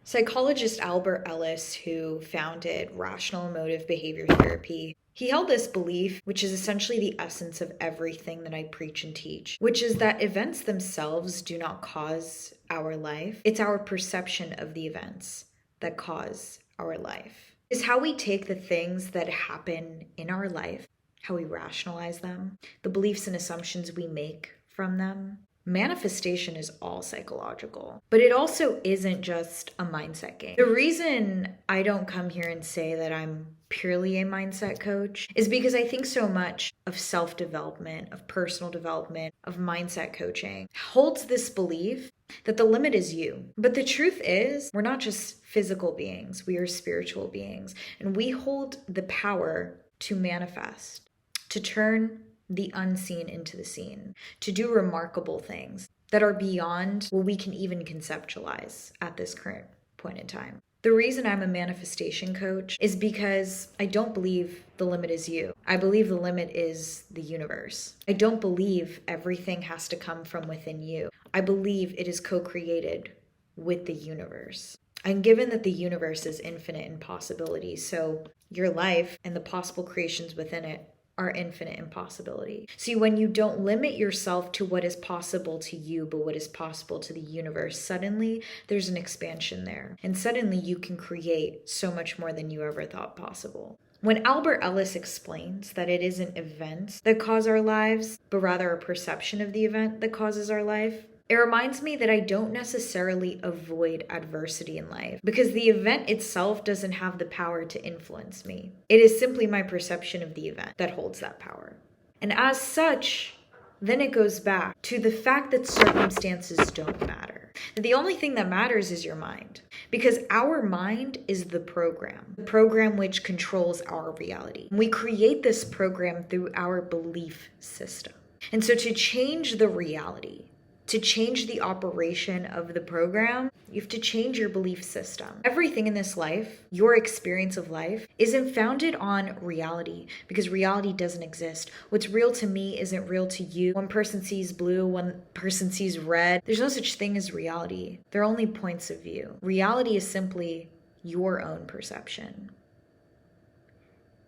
Psychologist Albert Ellis, who founded rational emotive behavior therapy, he held this belief, which is essentially the essence of everything that I preach and teach, which is that events themselves do not cause our life. It's our perception of the events that cause our life. It's how we take the things that happen in our life, how we rationalize them, the beliefs and assumptions we make from them. Manifestation is all psychological, but it also isn't just a mindset game. The reason I don't come here and say that I'm purely a mindset coach is because I think so much of self-development, of personal development, of mindset coaching holds this belief that the limit is you. But the truth is, we're not just physical beings, we are spiritual beings, and we hold the power to manifest, to turn the unseen into the seen, to do remarkable things that are beyond what we can even conceptualize at this current point in time. The reason I'm a manifestation coach is because I don't believe the limit is you. I believe the limit is the universe. I don't believe everything has to come from within you. I believe it is co-created with the universe. And given that the universe is infinite in possibilities, so your life and the possible creations within it are infinite in possibility. See, when you don't limit yourself to what is possible to you, but what is possible to the universe, suddenly there's an expansion there. And suddenly you can create so much more than you ever thought possible. When Albert Ellis explains that it isn't events that cause our lives, but rather a perception of the event that causes our life, it reminds me that I don't necessarily avoid adversity in life because the event itself doesn't have the power to influence me. It is simply my perception of the event that holds that power. And as such, then it goes back to the fact that circumstances don't matter. The only thing that matters is your mind, because our mind is the program which controls our reality. We create this program through our belief system. And so to change the reality, to change the operation of the program, you have to change your belief system. Everything in this life, your experience of life, isn't founded on reality because reality doesn't exist. What's real to me isn't real to you. One person sees blue, one person sees red. There's no such thing as reality. They're only points of view. Reality is simply your own perception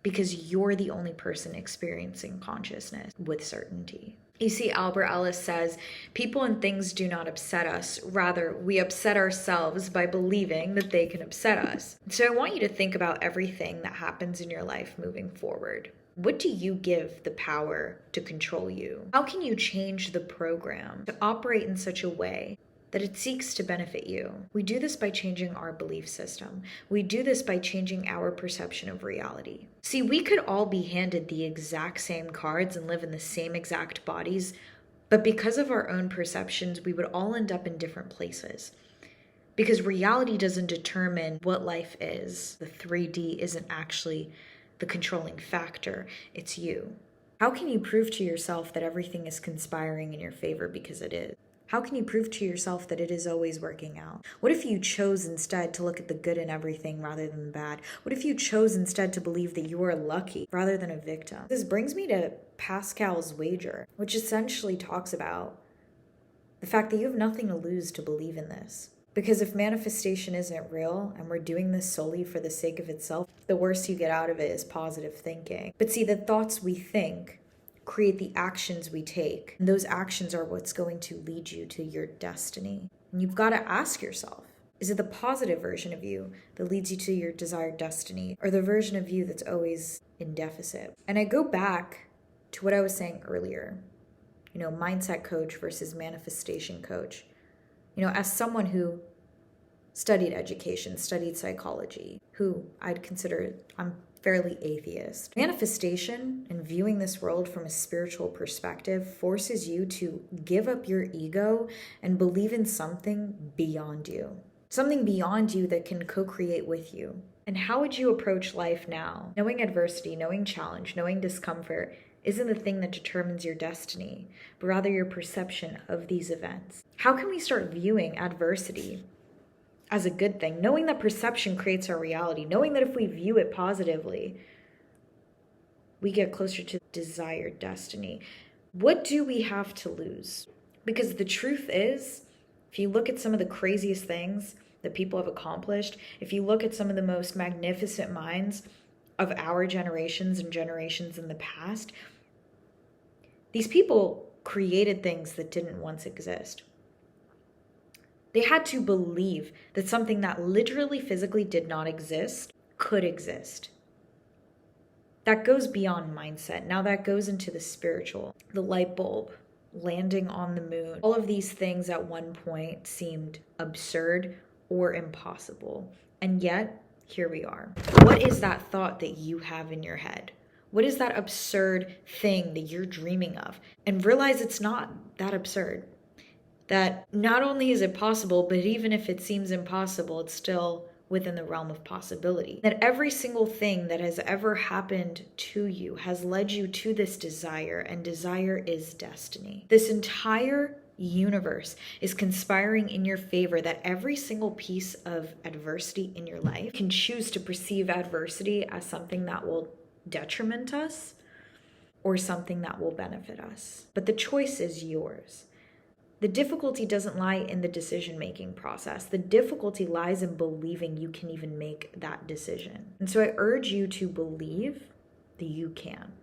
because you're the only person experiencing consciousness with certainty. You see, Albert Ellis says, people and things do not upset us. Rather, we upset ourselves by believing that they can upset us. So I want you to think about everything that happens in your life moving forward. What do you give the power to control you? How can you change the program to operate in such a way that it seeks to benefit you? We do this by changing our belief system. We do this by changing our perception of reality. See, we could all be handed the exact same cards and live in the same exact bodies, but because of our own perceptions, we would all end up in different places. Because reality doesn't determine what life is. The 3D isn't actually the controlling factor, it's you. How can you prove to yourself that everything is conspiring in your favor because it is? How can you prove to yourself that it is always working out? What if you chose instead to look at the good in everything rather than the bad? What if you chose instead to believe that you are lucky rather than a victim? This brings me to Pascal's wager, which essentially talks about the fact that you have nothing to lose to believe in this. Because if manifestation isn't real and we're doing this solely for the sake of itself, the worst you get out of it is positive thinking. But see, the thoughts we think create the actions we take. And those actions are what's going to lead you to your destiny. And you've got to ask yourself, is it the positive version of you that leads you to your desired destiny, or the version of you that's always in deficit? And I go back to what I was saying earlier, mindset coach versus manifestation coach. As someone who studied education, studied psychology, who I'd consider, I'm fairly atheist. Manifestation and viewing this world from a spiritual perspective forces you to give up your ego and believe in something beyond you. Something beyond you that can co-create with you. And how would you approach life now? Knowing adversity, knowing challenge, knowing discomfort isn't the thing that determines your destiny, but rather your perception of these events. How can we start viewing adversity as a good thing, knowing that perception creates our reality, knowing that if we view it positively, we get closer to desired destiny? What do we have to lose? Because the truth is, if you look at some of the craziest things that people have accomplished, if you look at some of the most magnificent minds of our generations and generations in the past, these people created things that didn't once exist. They had to believe that something that literally physically did not exist could exist. That goes beyond mindset. Now that goes into the spiritual, the light bulb, landing on the moon. All of these things at one point seemed absurd or impossible. And yet, here we are. What is that thought that you have in your head? What is that absurd thing that you're dreaming of? And realize it's not that absurd. That not only is it possible, but even if it seems impossible, it's still within the realm of possibility. That every single thing that has ever happened to you has led you to this desire, and desire is destiny. This entire universe is conspiring in your favor, that every single piece of adversity in your life can choose to perceive adversity as something that will detriment us or something that will benefit us. But the choice is yours. The difficulty doesn't lie in the decision-making process. The difficulty lies in believing you can even make that decision. And so I urge you to believe that you can.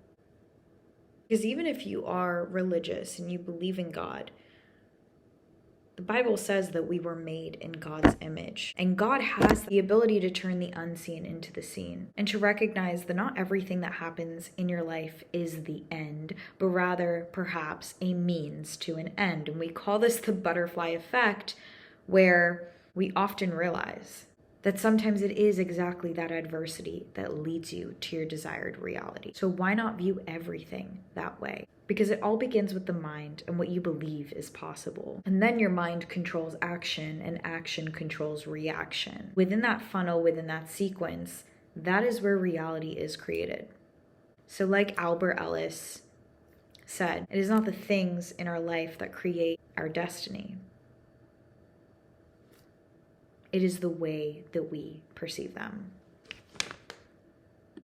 Because even if you are religious and you believe in God, the Bible says that we were made in God's image, and God has the ability to turn the unseen into the seen, and to recognize that not everything that happens in your life is the end, but rather perhaps a means to an end. And we call this the butterfly effect, where we often realize that sometimes it is exactly that adversity that leads you to your desired reality. So why not view everything that way? Because it all begins with the mind and what you believe is possible. And then your mind controls action, and action controls reaction. Within that funnel, within that sequence, that is where reality is created. So like Albert Ellis said, it is not the things in our life that create our destiny. It is the way that we perceive them.